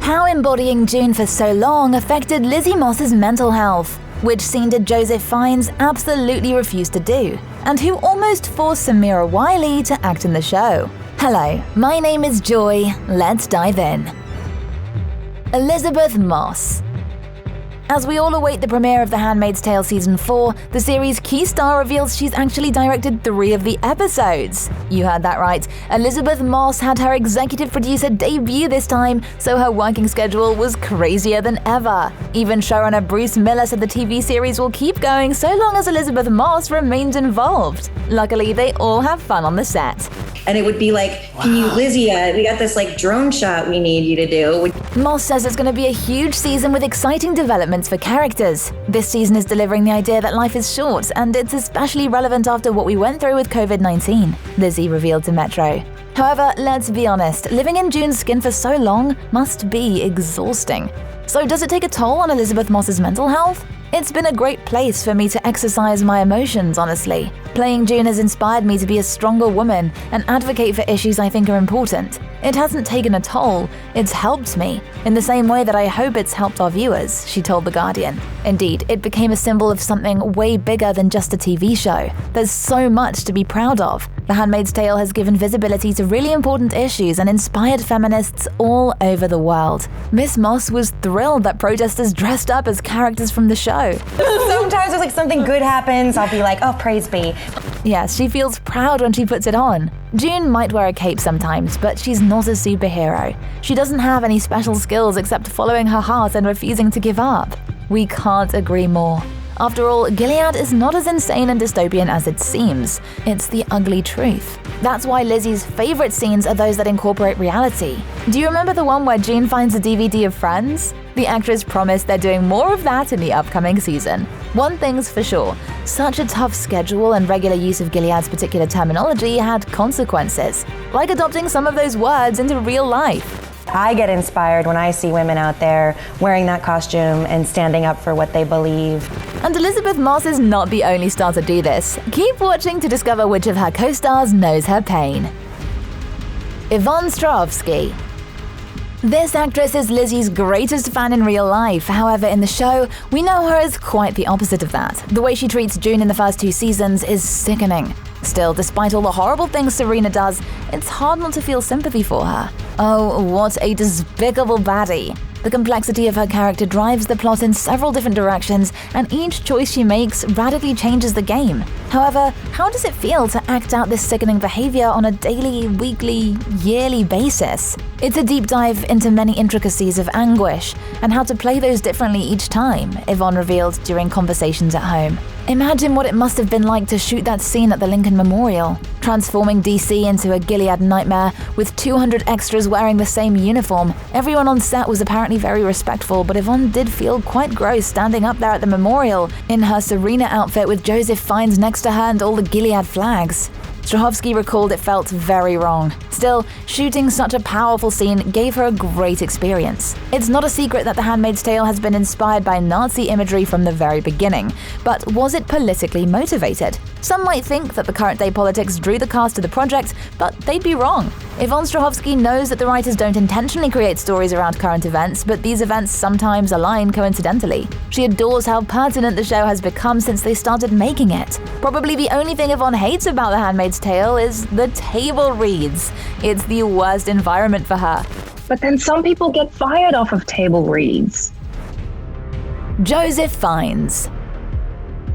How embodying June for so long affected Lizzie Moss's mental health, which scene did Joseph Fiennes absolutely refuse to do, and who almost forced Samira Wiley to act in the show. Hello, my name is Joy, let's dive in. Elisabeth Moss. As we all await the premiere of The Handmaid's Tale Season 4, the series' key star reveals she's actually directed 3 of the episodes. You heard that right. Elisabeth Moss had her executive producer debut this time, so her working schedule was crazier than ever. Even showrunner Bruce Miller said the TV series will keep going so long as Elisabeth Moss remains involved. Luckily, they all have fun on the set. And it would be like, can you, Lizzie, we got this drone shot we need you to do. Moss says it's going to be a huge season with exciting developments for characters. This season is delivering the idea that life is short, and it's especially relevant after what we went through with COVID-19, Lizzie revealed to Metro. However, let's be honest, living in June's skin for so long must be exhausting. So does it take a toll on Elisabeth Moss's mental health? It's been a great place for me to exercise my emotions, honestly. Playing June has inspired me to be a stronger woman and advocate for issues I think are important. It hasn't taken a toll, it's helped me, in the same way that I hope it's helped our viewers, she told The Guardian. Indeed, it became a symbol of something way bigger than just a TV show. There's so much to be proud of. The Handmaid's Tale has given visibility to really important issues and inspired feminists all over the world. Miss Moss was thrilled that protesters dressed up as characters from the show. Sometimes there's something good happens, I'll be like, oh, praise be. Yes, she feels proud when she puts it on. June might wear a cape sometimes, but she's not a superhero. She doesn't have any special skills except following her heart and refusing to give up. We can't agree more. After all, Gilead is not as insane and dystopian as it seems. It's the ugly truth. That's why Lizzie's favorite scenes are those that incorporate reality. Do you remember the one where June finds a DVD of Friends? The actress promised they're doing more of that in the upcoming season. One thing's for sure, such a tough schedule and regular use of Gilead's particular terminology had consequences, like adopting some of those words into real life. I get inspired when I see women out there wearing that costume and standing up for what they believe. And Elisabeth Moss is not the only star to do this. Keep watching to discover which of her co-stars knows her pain. Yvonne Strahovski. This actress is Lizzie's greatest fan in real life. However, in the show, we know her as quite the opposite of that. The way she treats June in the first 2 seasons is sickening. Still, despite all the horrible things Serena does, it's hard not to feel sympathy for her. Oh, what a despicable baddie. The complexity of her character drives the plot in several different directions, and each choice she makes radically changes the game. However, how does it feel to act out this sickening behavior on a daily, weekly, yearly basis? It's a deep dive into many intricacies of anguish and how to play those differently each time, Yvonne revealed during conversations at home. Imagine what it must have been like to shoot that scene at the Lincoln Memorial, transforming DC into a Gilead nightmare with 200 extras wearing the same uniform. Everyone on set was apparently very respectful, but Yvonne did feel quite gross standing up there at the memorial in her Serena outfit with Joseph Fiennes next to her and all the Gilead flags. Strahovski recalled it felt very wrong. Still, shooting such a powerful scene gave her a great experience. It's not a secret that The Handmaid's Tale has been inspired by Nazi imagery from the very beginning, but was it politically motivated? Some might think that the current-day politics drew the cast to the project, but they'd be wrong. Yvonne Strahovski knows that the writers don't intentionally create stories around current events, but these events sometimes align coincidentally. She adores how pertinent the show has become since they started making it. Probably the only thing Yvonne hates about The Handmaid's Tale is the table reads. It's the worst environment for her. But then some people get fired off of table reads. Joseph Fiennes.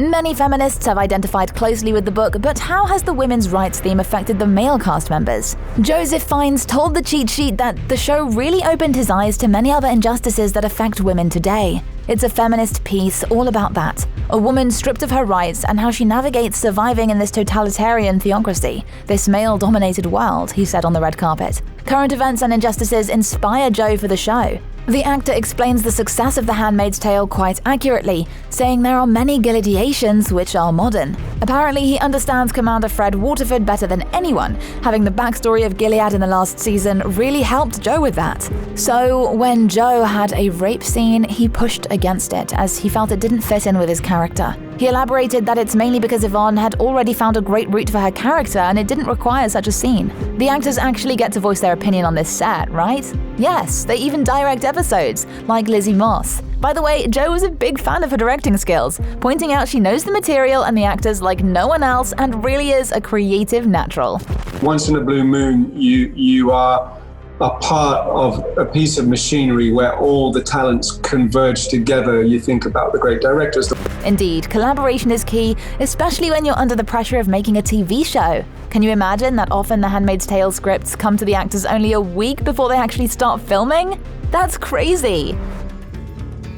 Many feminists have identified closely with the book, but how has the women's rights theme affected the male cast members? Joseph Fiennes told the cheat sheet that the show really opened his eyes to many other injustices that affect women today. It's a feminist piece all about that. A woman stripped of her rights and how she navigates surviving in this totalitarian theocracy, this male-dominated world, he said on the red carpet. Current events and injustices inspire Joe for the show. The actor explains the success of The Handmaid's Tale quite accurately, saying there are many Gileadiations which are modern. Apparently, he understands Commander Fred Waterford better than anyone. Having the backstory of Gilead in the last season really helped Joe with that. So, when Joe had a rape scene, he pushed against it, as he felt it didn't fit in with his character. He elaborated that it's mainly because Yvonne had already found a great route for her character and it didn't require such a scene. The actors actually get to voice their opinion on this set, right? Yes, they even direct episodes, like Lizzie Moss. By the way, Jo was a big fan of her directing skills, pointing out she knows the material and the actors like no one else and really is a creative natural. Once in a blue moon, you are a part of a piece of machinery where all the talents converge together. You think about the great directors. Indeed, collaboration is key, especially when you're under the pressure of making a TV show. Can you imagine that often the Handmaid's Tale scripts come to the actors only a week before they actually start filming? That's crazy!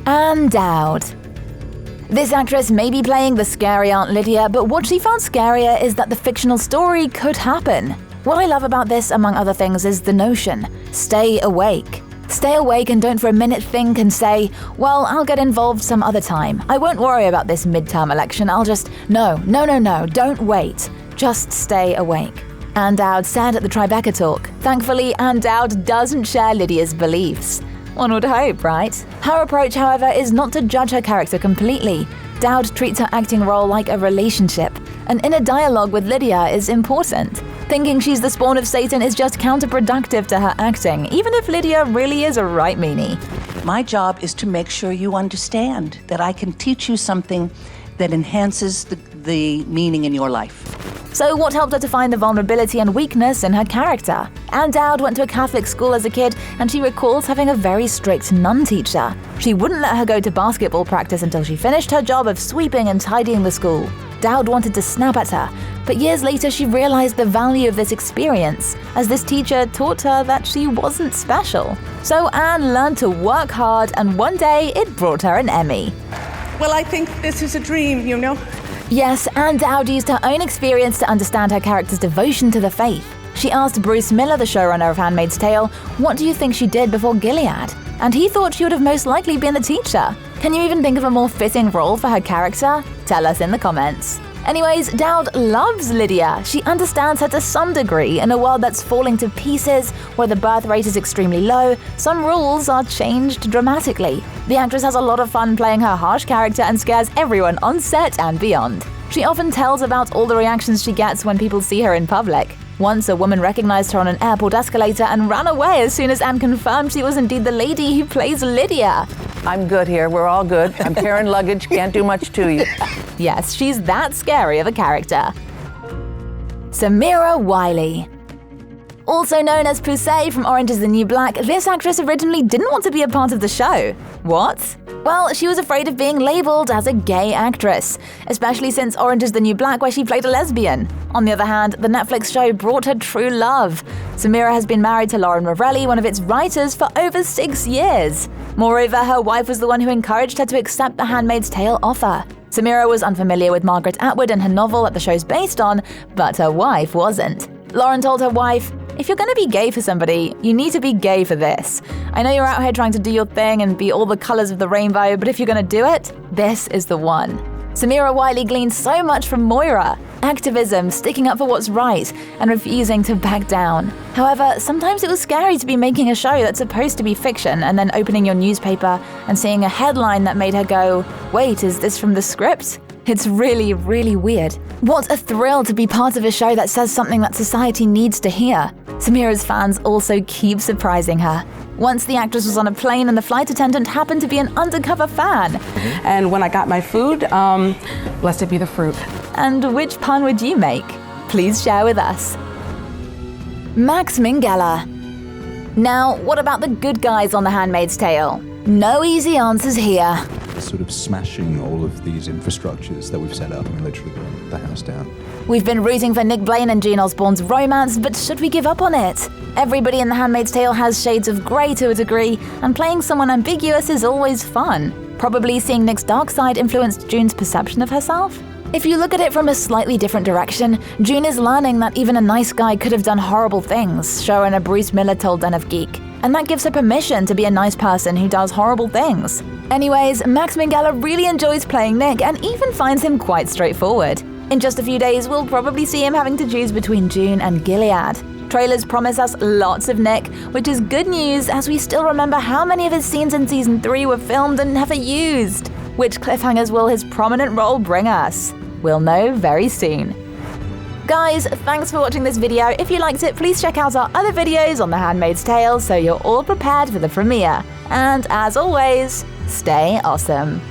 Ann Dowd. This actress may be playing the scary Aunt Lydia, but what she found scarier is that the fictional story could happen. What I love about this, among other things, is the notion: stay awake. Stay awake and don't for a minute think and say, well, I'll get involved some other time. I won't worry about this midterm election, I'll just… No, don't wait. Just stay awake. Ann Dowd said at the Tribeca talk. Thankfully, Ann Dowd doesn't share Lydia's beliefs. One would hope, right? Her approach, however, is not to judge her character completely. Dowd treats her acting role like a relationship. An inner dialogue with Lydia is important. Thinking she's the spawn of Satan is just counterproductive to her acting, even if Lydia really is a right meanie. My job is to make sure you understand that I can teach you something that enhances the meaning in your life. So what helped her to find the vulnerability and weakness in her character? Ann Dowd went to a Catholic school as a kid, and she recalls having a very strict nun teacher. She wouldn't let her go to basketball practice until she finished her job of sweeping and tidying the school. Dowd wanted to snap at her, but years later she realized the value of this experience, as this teacher taught her that she wasn't special. So Ann learned to work hard, and one day it brought her an Emmy. Well, I think this is a dream, you know? Yes, Ann Dowd used her own experience to understand her character's devotion to the faith. She asked Bruce Miller, the showrunner of Handmaid's Tale, what do you think she did before Gilead? And he thought she would have most likely been the teacher. Can you even think of a more fitting role for her character? Tell us in the comments. Anyways, Dowd loves Lydia. She understands her to some degree. In a world that's falling to pieces, where the birth rate is extremely low, some rules are changed dramatically. The actress has a lot of fun playing her harsh character and scares everyone on set and beyond. She often tells about all the reactions she gets when people see her in public. Once, a woman recognized her on an airport escalator and ran away as soon as Anne confirmed she was indeed the lady who plays Lydia. I'm good here. We're all good. I'm carrying luggage. Can't do much to you. Yes, she's that scary of a character. Samira Wiley. Also known as Poussey from Orange is the New Black, this actress originally didn't want to be a part of the show. What? Well, she was afraid of being labeled as a gay actress, especially since Orange is the New Black, where she played a lesbian. On the other hand, the Netflix show brought her true love. Samira has been married to Lauren Morelli, one of its writers, for over 6 years. Moreover, her wife was the one who encouraged her to accept the Handmaid's Tale offer. Samira was unfamiliar with Margaret Atwood and her novel that the show's based on, but her wife wasn't. Lauren told her wife, "If you're gonna be gay for somebody, you need to be gay for this. I know you're out here trying to do your thing and be all the colors of the rainbow, but if you're gonna do it, this is the one." Samira Wiley gleaned so much from Moira: activism, sticking up for what's right, and refusing to back down. However, sometimes it was scary to be making a show that's supposed to be fiction and then opening your newspaper and seeing a headline that made her go, "Wait, is this from the script?" It's really, really weird. What a thrill to be part of a show that says something that society needs to hear. Samira's fans also keep surprising her. Once the actress was on a plane and the flight attendant happened to be an undercover fan. And when I got my food, blessed be the fruit. And which pun would you make? Please share with us. Max Minghella. Now, what about the good guys on The Handmaid's Tale? No easy answers here. Sort of smashing all of these infrastructures that we've set up and literally burning the house down. We've been rooting for Nick Blaine and June Osborne's romance, but should we give up on it? Everybody in The Handmaid's Tale has shades of grey to a degree, and playing someone ambiguous is always fun. Probably seeing Nick's dark side influenced June's perception of herself? If you look at it from a slightly different direction, June is learning that even a nice guy could have done horrible things, showrunner Bruce Miller told Den of Geek. And that gives her permission to be a nice person who does horrible things. Anyways, Max Minghella really enjoys playing Nick and even finds him quite straightforward. In just a few days, we'll probably see him having to choose between June and Gilead. Trailers promise us lots of Nick, which is good news as we still remember how many of his scenes in Season 3 were filmed and never used. Which cliffhangers will his prominent role bring us? We'll know very soon. Guys, thanks for watching this video. If you liked it, please check out our other videos on The Handmaid's Tale so you're all prepared for the premiere. And as always, stay awesome.